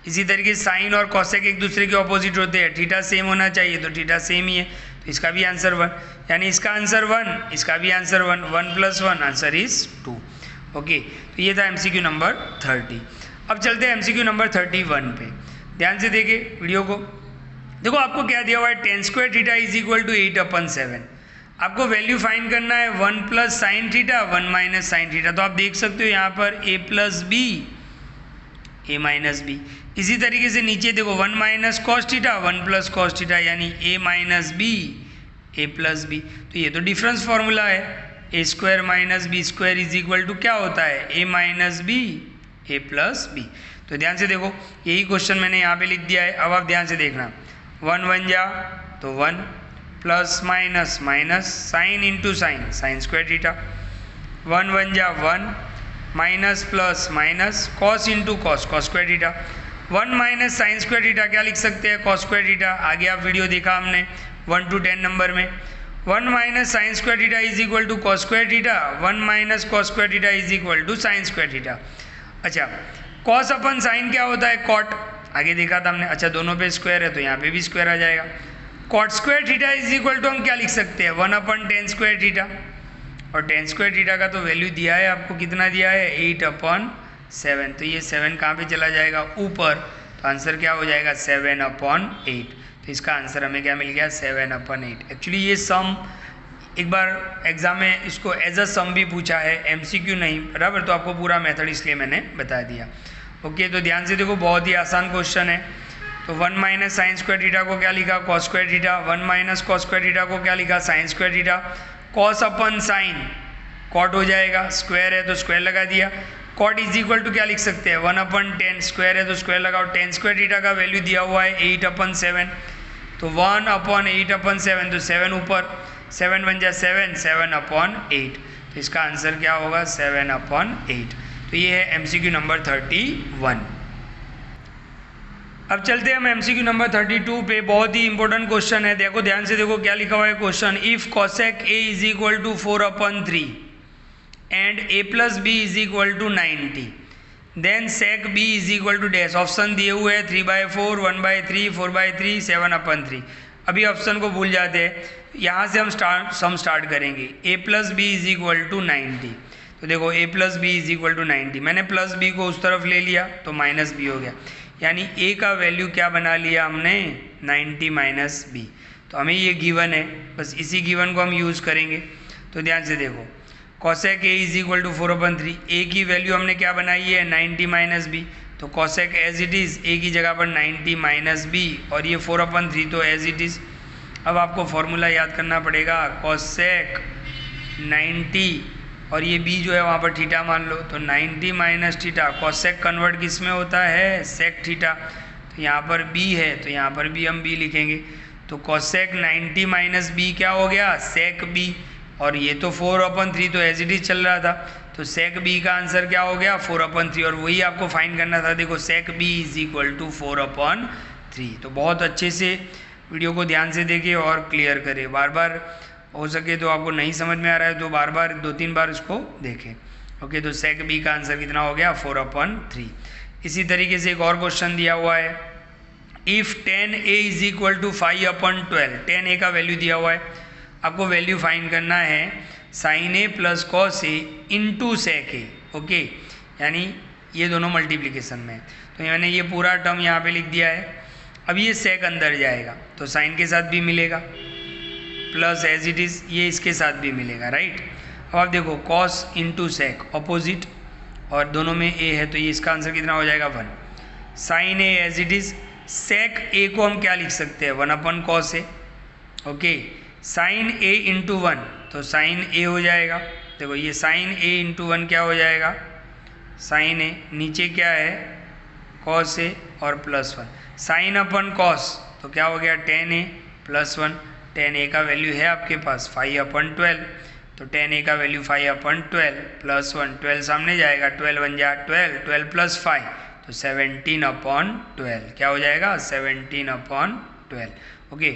इसी तरीके से साइन और कॉसेक एक दूसरे के ऑपोजिट होते हैं, थीटा सेम होना चाहिए, तो थीटा सेम ही है, तो इसका भी आंसर 1, यानी इसका आंसर 1, इसका भी आंसर 1, 1 + 1 आंसर इज 2। ओके, तो ये था MCQ नंबर 30। अब चलते हैं MCQ नंबर 31 पे। ध्यान से देखिए वीडियो को। देखो आपको क्या दिया हुआ है, tan² theta is equal to 8/7। आपको वैल्यू फाइंड करना है 1 + sin थीटा 1 - sin थीटा। तो आप देख सकते हो यहाँ पर a + b, a - b। इसी तरीके से नीचे देखो 1 - cos थीटा 1 + cos थीटा, यानी a - b, a + b। तो ये तो डिफरेंस फॉर्मूला है, a² - b² is equal to क्या होता है, a - b, a + b। तो ध्यान से देखो, यही क्वेश्चन मैंने यहाँ पे लिख दिया है। अब आप ध्यान से देखना, 1 1 जा तो 1, plus minus minus, sine into sine, sin² theta, 1 1 जा 1, minus plus minus, cos into cos, cos² theta, 1 - sin² theta क्या लिख सकते हैं, cos² थीटा। आगे आप वीडियो देखा हमने 1 to 10 नंबर में, 1 - sin² theta is equal to cos² theta, 1 - cos² theta is equal to sin² theta. अच्छा, cos अपन साइन क्या होता है, cot, आगे देखा था हमने। अच्छा, दोनों पे स्क्वायर है तो यहाँ पे भी स्क्वायर आ जाएगा। cot² theta is equal to हम क्या लिख सकते हैं, 1/tan² थीटा, और tan² थीटा का तो वैल्यू दिया है आपको, कितना दिया है, 8/7। तो ये 7 कहाँ पे चला जाएगा, ऊपर, तो आंसर क्या हो जाएगा 7/8। तो इसका आंसर हमें क्या मिल गया, 7/8। एक्चुअली ये सम एक बार एग्जाम में इसको एज अ सम भी पूछा है, MCQ नहीं, बराबर। तो आपको पूरा मेथड इसलिए मैंने बता दिया। ओके, तो ध्यान से देखो, बहुत ही आसान क्वेश्चन है। तो 1 - sin² थीटा को क्या लिखा, cos² थीटा, 1 - cos² थीटा को क्या लिखा, sin² थीटा, cos अपन साइन, cot हो जाएगा, स्क्वायर है तो स्क्वायर लगा दिया, cot इज इक्वल टू क्या लिख सकते हैं, 1/tan, स्क्वायर है तो स्क्वायर लगाओ, tan² थीटा का वैल्यू दिया हुआ है 8/7, तो 1/8/7, तो 7 ऊपर, 7 1 जा 7, 7/8। तो इसका आंसर क्या होगा, 7/8। तो ये है MCQ नंबर 31। अब चलते हैं हम MCQ नंबर 32 पे। बहुत ही इंपॉर्टेंट क्वेश्चन है, देखो ध्यान से देखो क्या लिखा हुआ है question. If cosec A is equal to 4/3 and a + b is equal to 90, then sec b is equal to dash. Option दिए हुए हैं 3/4, 1/3, 4/3, 7/3। अभी ऑप्शन को भूल जाते हैं, यहाँ से हम सम स्टार्ट करेंगे। a + b is equal to 90, तो देखो a + b is equal to 90, मैंने प्लस b को उस तरफ ले लिया तो -b हो गया, यानी a का वैल्यू क्या बना लिया हमने, 90 - b। तो हमें ये गिवन है, बस इसी गिवन को हम यूज़ करेंगे। तो ध्यान से देखो, cosec a is equal to 4/3, a की वैल्यू हमने क्या बनाई है, 90 - b, तो cosec as it is, a की जगह पर 90 - b, और ये 4/3 तो एज इट इज़। अब आपको फॉर्मूला याद करना पड़ेगा, cosec 90 और ये b जो है वहाँ पर थीटा मान लो, तो 90 - थीटा, cosec कन्वर्ट किस में होता है, sec थीटा, तो यहाँ पर b है तो यहाँ पर भी हम b लिखेंगे। तो cosec 90 - b क्या हो गया, sec b, और ये तो 4/3 तो एज इट इज चल रहा था, तो sec b का आंसर क्या हो गया, 4/3, और वही आपको फाइंड करना था। देखो sec b is equal to 4/3। तो बहुत अच्छे से वीडियो को ध्यान से देखिए और क्लियर करें, बार बार हो सके तो आपको नहीं समझ में आ रहा है तो बार बार 2-3 बार इसको देखें। ओके, तो sec b का आंसर कितना हो गया, 4/3। इसी तरीके से एक और क्वेश्चन दिया हुआ है, if tan a is equal to 5/12, tan a का वैल्यू दिया हुआ है, आपको वैल्यू फाइंड करना है sin a + cos a into sec a। Okay, यानी ये दोनों मल्टीप्लिकेशन में है, तो मैंने ये पूरा टर्म यहाँ पे लिख दिया है। अब ये sec अंदर जाएगा तो साइन के साथ भी मिलेगा, प्लस एज इट इज़ ये इसके साथ भी मिलेगा, राइट। अब आप देखो cos इंटू sec ऑपोजिट, और दोनों में a है तो ये इसका आंसर कितना हो जाएगा, 1। sin a as it is, sec a को हम क्या लिख सकते हैं, 1/cos a। Okay, sin a into 1 तो sin a हो जाएगा। देखो ये sin a इंटू 1 क्या हो जाएगा, sin a, नीचे क्या है cos a और +1, sin/cos तो क्या हो गया, tan a +1, tan a का वैल्यू है आपके पास 5/12, तो tan a का वैल्यू 5/12 प्लस 1, 12 सामने जाएगा, 12 1 जा 12, 12 प्लस 5 तो 17/12, क्या हो जाएगा 17/12। ओके,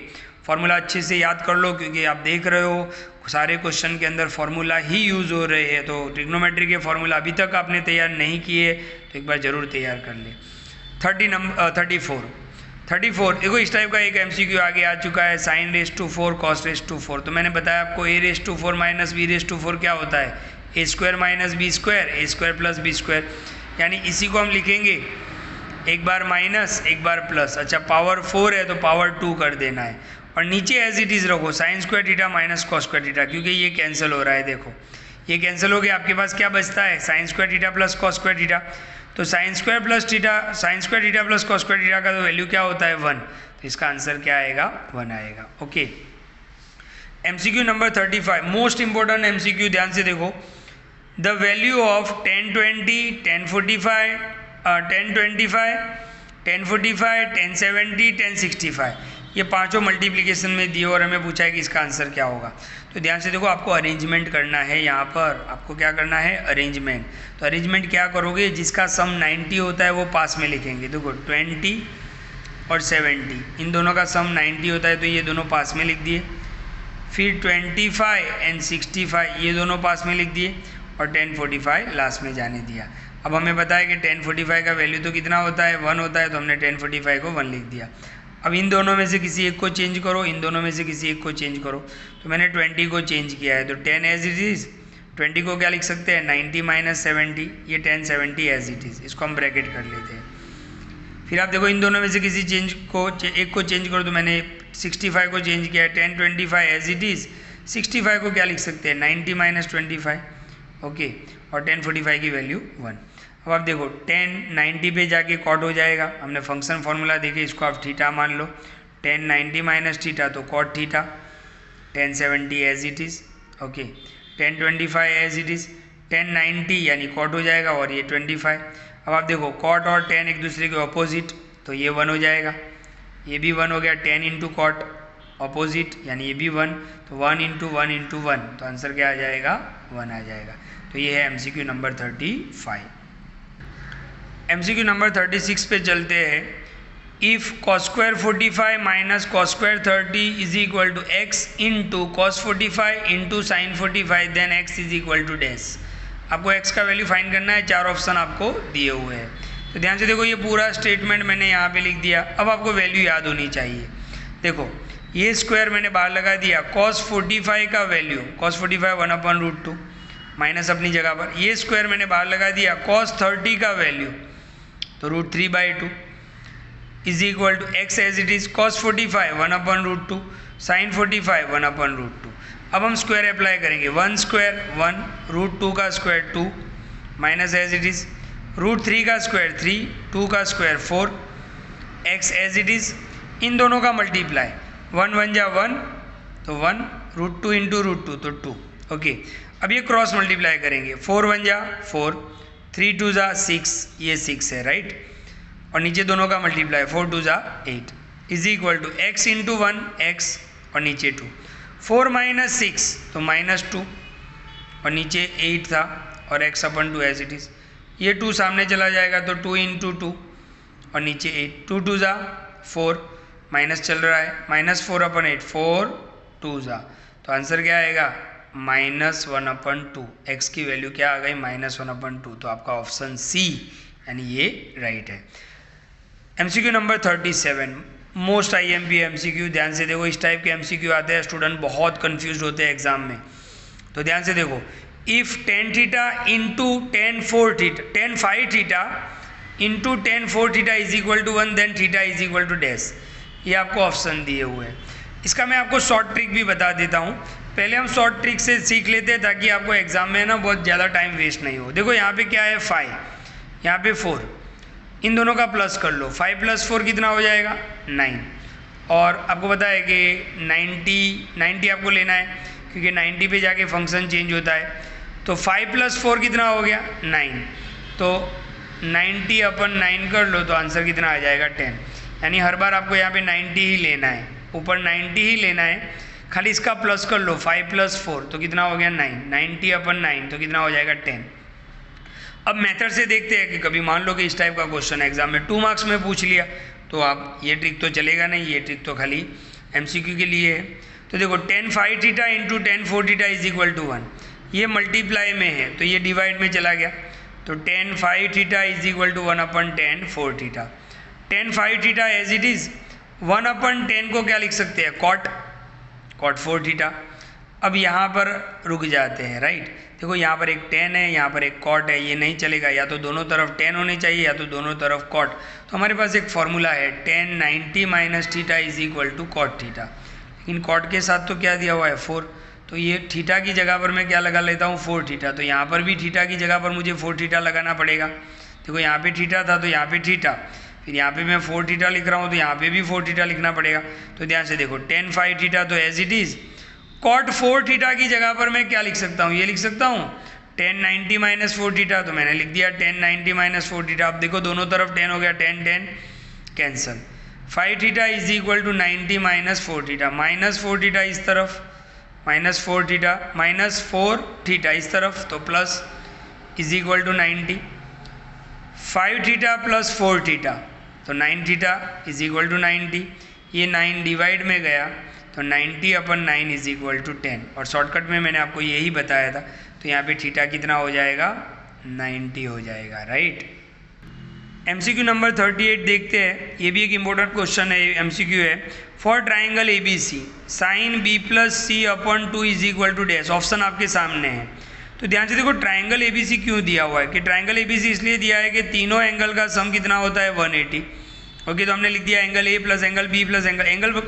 फॉर्मूला अच्छे से याद कर लो, क्योंकि आप देख रहे हो सारे क्वेश्चन के अंदर फॉर्मूला ही यूज़ हो रहे हैं। तो ट्रिग्नोमेट्री के फॉर्मूला अभी तक आपने तैयार नहीं किए तो एक बार ज़रूर तैयार कर ले। 34 देखो, इस टाइप का एक MCQ आगे आ चुका है, sin raise to 4 cos raise to 4। तो मैंने बताया आपको a raise to 4 minus b raise to 4 क्या होता है, a² minus b² plus b², यानी इसी को हम लिखेंगे एक बार माइनस एक बार प्लस। अच्छा, पावर 4 है तो पावर 2 कर देना है, और नीचे एज इट इज़ रखो sin² theta minus cos² theta, क्योंकि ये कैंसिल हो रहा है। देखो ये कैंसिल हो गया, आपके पास क्या बचता है sin² theta plus cos² theta. तो sin² theta plus cos² theta का तो वैल्यू क्या होता है 1, तो इसका आंसर क्या आएगा 1 आएगा। Okay, MCQ number 35 most important MCQ, ध्यान से देखो। द वैल्यू ऑफ 1020, 1045, 1025, 1045, 1070, 1065, ये पांचों मल्टीप्लिकेशन में दिए और हमें पूछा है कि इसका आंसर क्या होगा। तो ध्यान से देखो, आपको अरेंजमेंट करना है। यहाँ पर आपको क्या करना है, अरेंजमेंट। तो अरेंजमेंट क्या करोगे, जिसका सम 90 होता है वो पास में लिखेंगे। देखो 20 और 70, इन दोनों का सम 90 होता है तो ये दोनों पास में लिख दिए। फिर 25 एंड 65 ये दोनों पास में लिख दिए, और 1045 लास्ट में जाने दिया। अब हमें पता है कि 1045 का वैल्यू तो कितना होता है 1 होता है, तो हमने 1045 को 1 लिख दिया। अब इन दोनों में से किसी एक को चेंज करो, इन दोनों में से किसी एक को चेंज करो। तो मैंने 20 को चेंज किया है, तो 10 एज इट इज़, 20 को क्या लिख सकते हैं 90 माइनस 70, ये 1070 एज इट इज़, इसको हम ब्रैकेट कर लेते हैं। फिर आप देखो इन दोनों में से किसी एक को चेंज करो, तो मैंने 65 को चेंज किया है, 1025 एज इट इज़, 65 को क्या लिख सकते हैं 90 माइनस 25, ओके, और 1045 की वैल्यू 1। अब आप देखो 10 90 पे जाके कॉट हो जाएगा, हमने फंक्शन फार्मूला देखे, इसको आप थीटा मान लो, 10 90 माइनस थीटा तो cot theta, 1070 as it is, okay, 1025 as it is, 1090 यानी कॉट हो जाएगा, और ये 25। अब आप देखो कॉट और 10 एक दूसरे के अपोजिट, तो ये 1 हो जाएगा, ये भी 1 हो गया, 10 इंटू कॉट अपोजिट यानी ये भी 1, तो 1 इंटू 1 इंटू 1, तो आंसर क्या आ जाएगा 1 आ जाएगा। तो ये है MCQ नंबर 35। MCQ नंबर 36 पे चलते हैं। If cos² 45 minus cos² 30 is equal to x into cos 45 into sine 45 then x is equal to dash. आपको x का वैल्यू फाइंड करना है, 4 ऑप्शन आपको दिए हुए हैं। तो ध्यान से देखो, ये पूरा स्टेटमेंट मैंने यहाँ पे लिख दिया। अब आपको वैल्यू याद होनी चाहिए। देखो ये स्क्वायर मैंने बाहर लगा दिया, cos 45 का वैल्यू cos 45 1/√2 माइनस अपनी जगह पर, ये स्क्वायर मैंने बाहर लगा दिया cos 30 का वैल्यू तो √3/2 is equal to x as it is cos 45 1/√2 sine 45 1/√2। अब हम स्क्वायर अप्लाई करेंगे, 1 स्क्वायर 1, √2 का square 2 minus as it is √3 का स्क्वायर 3, 2 का square 4, x as it is, इन दोनों का मल्टीप्लाई, 1 1 जा 1 तो 1, √2 इंटू √2 तो 2, ओके। अब ये क्रॉस मल्टीप्लाई करेंगे, 4 1 जा 4, 3 2 जा 6, ये 6 है राइट, और नीचे दोनों का मल्टीप्लाई 4 2 जा 8 is equal to x into 1 x और नीचे 2, 4 माइनस 6 तो -2 और नीचे 8 था और x/2 एज इट इज, ये 2 सामने चला जाएगा तो 2 इंटू 2 और नीचे 8, 2 2 जा 4 माइनस चल रहा है, -4/8 4 2 जा, तो आंसर क्या आएगा -1/2। x की वैल्यू क्या आ गई -1/2, तो आपका ऑप्शन सी यानी ये राइट है। MCQ number 37 most IMP MCQ, ध्यान से देखो, इस टाइप के MCQ आते हैं, स्टूडेंट बहुत कंफ्यूज होते हैं एग्जाम में। तो ध्यान से देखो, if tan theta into tan 5 theta into tan 4 theta is equal to 1 देन theta is equal to dash, ये आपको ऑप्शन दिए हुए हैं। इसका मैं आपको शॉर्ट ट्रिक भी बता देता हूँ, पहले हम शॉर्ट ट्रिक से सीख लेते हैं ताकि आपको एग्जाम में ना बहुत ज़्यादा टाइम वेस्ट नहीं हो। देखो यहाँ पे क्या है 5, यहाँ पे 4, इन दोनों का प्लस कर लो, 5 + 4 कितना हो जाएगा 9, और आपको पता है कि 90 आपको लेना है क्योंकि 90 पे जाके फंक्शन चेंज होता है, तो 5 + 4 कितना हो गया 9, तो 90/9 कर लो तो आंसर कितना आ जाएगा 10, यानी हर बार आपको यहाँ पे 90 ही लेना है, ऊपर 90 ही लेना है, खाली इसका प्लस कर लो, 5 + 4 तो कितना हो गया 9, 90/9 तो कितना हो जाएगा 10। अब मेथड से देखते हैं कि कभी मान लो कि इस टाइप का क्वेश्चन एग्जाम में 2 मार्क्स में पूछ लिया तो आप ये ट्रिक तो चलेगा नहीं, ये ट्रिक तो खाली MCQ के लिए है। तो देखो tan phi theta into tan 4 theta = 1, ये मल्टीप्लाई में है तो ये डिवाइड में चला गया, तो tan phi theta = 1/tan 4 theta. tan phi theta as it is 1/10 को क्या लिख सकते हैं, cot 4 थीटा। अब यहाँ पर रुक जाते हैं, राइट। देखो यहाँ पर एक tan है, यहाँ पर एक cot है, ये नहीं चलेगा, या तो दोनों तरफ tan होने चाहिए या तो दोनों तरफ cot। तो हमारे पास एक फॉर्मूला है tan 90 - थीटा = cot थीटा, लेकिन cot के साथ तो क्या दिया हुआ है 4, तो ये थीटा की जगह पर मैं क्या लगा लेता हूँ 4 थीटा, तो यहाँ पर भी थीटा की जगह पर मुझे 4 थीटा लगाना पड़ेगा। देखो यहाँ पे थीटा था तो यहाँ पे थीटा, फिर यहाँ पे मैं 4 थीटा लिख रहा हूँ तो यहाँ पे भी 4 थीटा लिखना पड़ेगा। तो ध्यान से देखो tan phi थीटा तो as it is, cot 4 theta की जगह पर मैं क्या लिख सकता हूँ, ये लिख सकता हूँ tan 90 - 4 थीटा, तो मैंने लिख दिया tan 90 - 4 थीटा। अब देखो दोनों तरफ tan हो गया, tan cancel, phi theta = 90 - 4 theta, -4 theta इस तरफ, -4 थीटा -4 थीटा इस तरफ, तो प्लस = 90, 5 थीटा + 4 थीटा तो 9 थीटा = 90, ये 9 डिवाइड में गया तो 90/9 = 10, और शॉर्टकट में मैंने आपको यही बताया था। तो यहाँ पे थीटा कितना हो जाएगा 90 हो जाएगा, राइट। MCQ नंबर 38 देखते हैं, ये भी एक इम्पोर्टेंट क्वेश्चन है, MCQ है। For triangle ABC sin B + C/2 = dash, option आपके सामने है। तो ध्यान से देखो ट्राइंगल ABC क्यों दिया हुआ है, कि ट्राइंगल ABC इसलिए दिया है कि तीनों एंगल का सम कितना होता है 180। ओके, तो हमने लिख दिया angle A + angle B +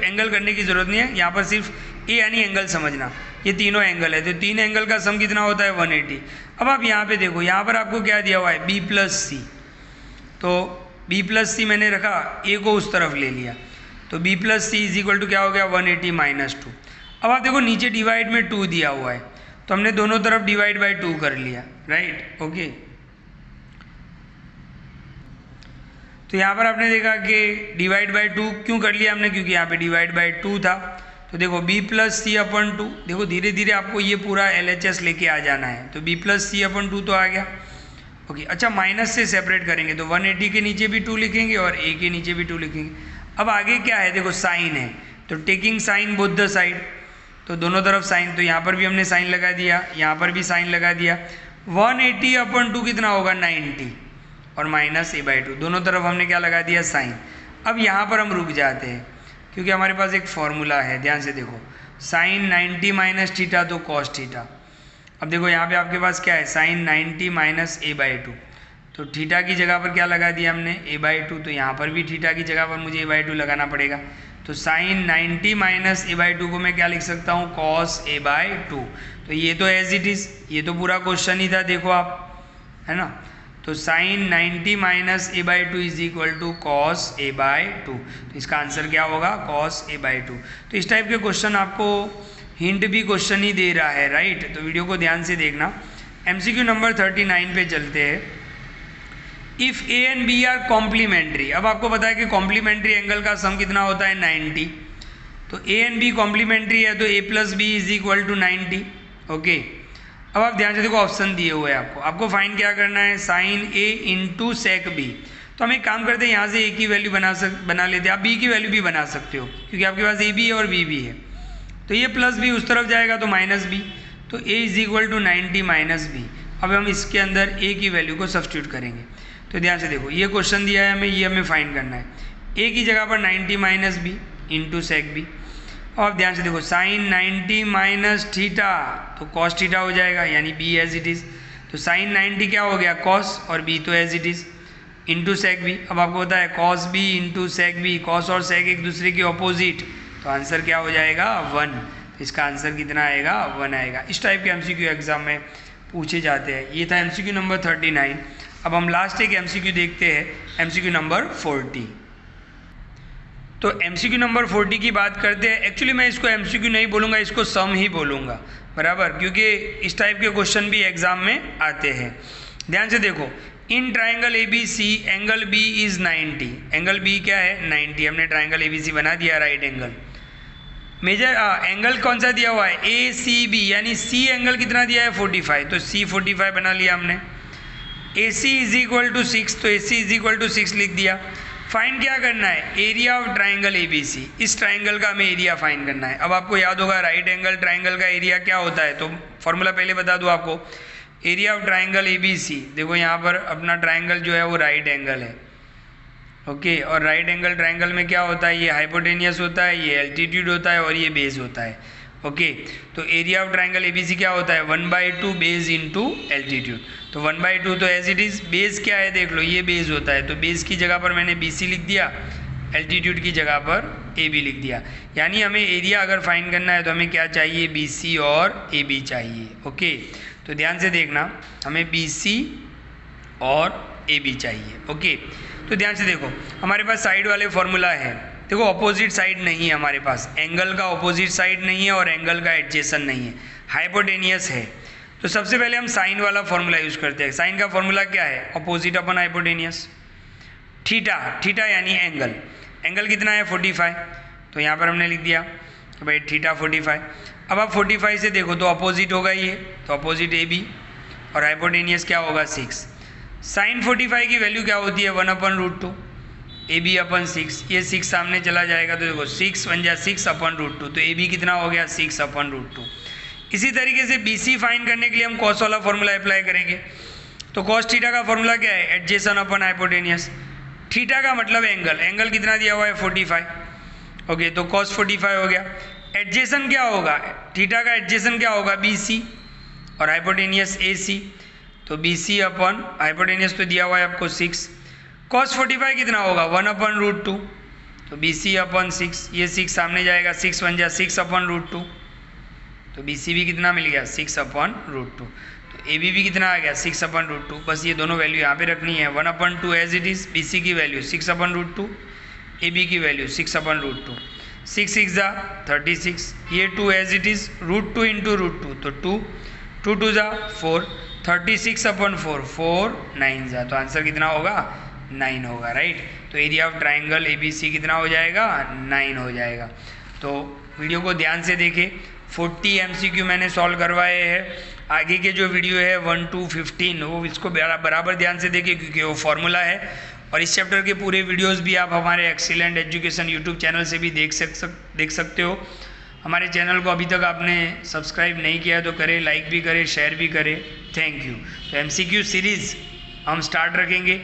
angle करने की जरूरत नहीं है, यहाँ पर सिर्फ A यानी एंगल समझना, ये तीनों एंगल है, तो तीन एंगल का सम कितना होता है 180। अब आप यहाँ पे देखो, यहाँ पर आपको क्या दिया हुआ है B + C, तो B + C मैंने रखा, A को उस तरफ ले लिया, तो B + C = क्या हो गया 180 - 2। अब आप देखो नीचे डिवाइड में 2 दिया हुआ है, तो हमने दोनों तरफ डिवाइड बाय 2 कर लिया, राइट। ओके, तो यहाँ पर आपने देखा कि डिवाइड बाय 2 क्यों कर लिया हमने, क्योंकि यहाँ पे डिवाइड बाय 2 था। तो देखो B + C/2, देखो धीरे धीरे आपको ये पूरा LHS लेके आ जाना है, तो B + C/2 तो आ गया। ओके, अच्छा माइनस से सेपरेट करेंगे तो 180 के नीचे भी 2 लिखेंगे और A के नीचे भी 2 लिखेंगे। अब आगे क्या है, देखो साइन है, तो taking sine both the side, तो दोनों तरफ साइन, तो यहाँ पर भी हमने साइन लगा दिया, यहाँ पर भी साइन लगा दिया। 180/2 कितना होगा 90, और -A/2, दोनों तरफ हमने क्या लगा दिया साइन। अब यहाँ पर हम रुक जाते हैं क्योंकि हमारे पास एक फॉर्मूला है, ध्यान से देखो sin 90 - थीटा तो cos थीटा। अब देखो यहाँ पे आपके पास क्या है sin 90 - A/2, तो थीटा की जगह पर क्या लगा दिया हमने A/2, तो यहाँ पर भी थीटा की जगह पर मुझे A/2 लगाना पड़ेगा, तो sin 90 - A/2 को मैं क्या लिख सकता हूँ cos A/2। तो ये तो एज इट इज, ये तो पूरा क्वेश्चन ही था, देखो आप, है ना। तो sin 90 - A/2 = cos A/2, तो इसका आंसर क्या होगा cos A/2। तो इस टाइप के क्वेश्चन आपको हिंट भी क्वेश्चन ही दे रहा है, राइट। तो वीडियो को ध्यान से देखना। MCQ नंबर 39 पे चलते हैं। If A and B are complementary, अब आपको पता है कि कॉम्प्लीमेंट्री एंगल का सम कितना होता है 90, तो A and B कॉम्प्लीमेंट्री है तो A + B = 90। ओके, अब आप ध्यान से देखो ऑप्शन दिए हुए हैं आपको फाइंड क्या करना है sin A × sec B। तो हम एक काम करते हैं, यहाँ से A की वैल्यू बना लेते हैं, आप B की वैल्यू भी बना सकते हो क्योंकि आपके पास A भी है और B भी है, तो ये +B उस तरफ जाएगा तो -B, तो A = 90 - B। अब हम इसके अंदर A की वैल्यू को सब्स्टिट्यूट करेंगे, तो ध्यान से देखो ये क्वेश्चन दिया है हमें, ये हमें फाइंड करना है। A की जगह पर 90 - B × sec B, और ध्यान से देखो sin 90 - थीटा तो cos थीटा हो जाएगा, यानी B एज इट इज़, तो sin 90 क्या हो गया cos, और B तो as it is, into sec B। अब आपको पता है cos B × sec B, cos और sec एक दूसरे के ऑपोजिट, तो आंसर क्या हो जाएगा 1। तो इसका आंसर कितना आएगा 1 आएगा। इस टाइप के MCQ एग्जाम में पूछे जाते हैं। ये था MCQ नंबर 39। अब हम लास्ट एक MCQ देखते हैं, MCQ नंबर 40। तो MCQ नंबर 40 की बात करते हैं। एक्चुअली मैं इसको MCQ नहीं बोलूँगा, इसको सम ही बोलूँगा, बराबर, क्योंकि इस टाइप के क्वेश्चन भी एग्जाम में आते हैं। ध्यान से देखो, in triangle ABC angle B is 90, angle B क्या है 90, हमने ट्राइंगल ABC बना दिया राइट एंगल। मेजर एंगल कौन सा दिया हुआ है, ए सी बी, यानी सी एंगल कितना दिया है 45, तो सी 45 बना लिया हमने। A C is equal to 6, तो A C is equal to 6 लिख दिया। फाइंड क्या करना है, area of triangle A B C, इस ट्राइंगल का हमें एरिया फाइंड करना है। अब आपको याद होगा राइट एंगल ट्राइंगल का एरिया क्या होता है, तो फॉर्मूला पहले बता दूं आपको। Area of triangle A B C, देखो यहाँ पर अपना ट्राइंगल जो है वो राइट एंगल है, ओके। और राइट एंगल ट्राइंगल में क्या होता है, ये हाइपोटेनियस होता है, ये एल्टीट्यूड होता है और ये बेस होता है, ओके। तो एरिया ऑफ ट्राइंगल एबीसी क्या होता है, 1/2 बेस इंटू एल्टीट्यूड। तो 1/2 तो एज इट इज, बेस क्या है देख लो, ये बेस होता है, तो बेस की जगह पर मैंने बीसी लिख दिया, एल्टीट्यूड की जगह पर ए बी लिख दिया। यानी हमें एरिया अगर फाइंड करना है तो हमें क्या चाहिए, बी सी और ए बी चाहिए, ओके। तो ध्यान से देखना, हमें बी सी और ए बी चाहिए, ओके। तो ध्यान से देखो, हमारे पास साइड वाले फॉर्मूला है, देखो अपोजिट साइड नहीं है हमारे पास, एंगल का अपोजिट साइड नहीं है और एंगल का एडजेसेंट नहीं है, हाइपोटेनियस है। तो सबसे पहले हम साइन वाला फॉर्मूला यूज़ करते हैं। साइन का फॉर्मूला क्या है, अपोजिट अपन हाइपोटेनियस, थीटा, थीटा यानी एंगल, एंगल कितना है 45, तो यहाँ पर हमने लिख दिया तो भाई थीटा 45। अब आप 45 से देखो तो अपोजिट होगा ये, तो अपोजिट ए बी, और हाइपोटेनियस क्या होगा 6। साइन 45 की वैल्यू क्या होती है 1/√2, ए बी अपन 6, ये 6 सामने चला जाएगा तो देखो 6 बन जाए 6/√2, तो ए बी कितना हो गया 6/√2। इसी तरीके से बी सी फाइंड करने के लिए हम कॉस वाला फॉर्मूला अप्लाई करेंगे। तो कॉस थीटा का फॉर्मूला क्या है, एडजेसेंट अपन हाइपोटेनियस। थीटा का मतलब एंगल, एंगल कितना दिया हुआ है 45, ओके, तो कॉस 45 हो गया। एडजेसेंट क्या होगा, थीटा का एडजेसेंट क्या होगा बी सी और हाइपोटेनियस ए सी, तो बी सी अपन हाइपोटेनियस तो दिया हुआ है आपको 6, कॉस 45 कितना होगा 1/√2, तो बी सी अपन 6, ये 6 सामने जाएगा 6 बन जाए 6/√2, तो बी सी भी कितना मिल गया 6/√2, तो ए बी भी कितना आ गया 6/√2। बस ये दोनों वैल्यू यहाँ पे रखनी है, 1/2 as it is, B C की वैल्यू 6/√2, ए बी की वैल्यू 6/√2, 6 6 जा 36, ये 2 एज इट इज, √2 इंटू √2, तो 2 2 जा 4, 36/4, 4 9 जा, तो आंसर कितना होगा 9 होगा, राइट। तो area of triangle A B C कितना हो जाएगा 9 हो जाएगा। तो वीडियो को ध्यान से देखें, 40 MCQ मैंने सॉल्व करवाए हैं, आगे के जो वीडियो है 1 to 15 वो इसको बराबर ध्यान से देखें क्योंकि वो फॉर्मूला है। और इस चैप्टर के पूरे वीडियोस भी आप हमारे एक्सीलेंट एजुकेशन यूट्यूब चैनल से भी देख सकते हो। हमारे चैनल को अभी तक आपने सब्सक्राइब नहीं किया तो करें, लाइक भी करें, शेयर भी करें, थैंक यू। तो MCQ सीरीज़ हम स्टार्ट रखेंगे,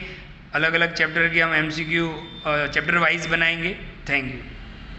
अलग अलग चैप्टर की हम MCQ चैप्टर वाइज बनाएंगे, थैंक यू।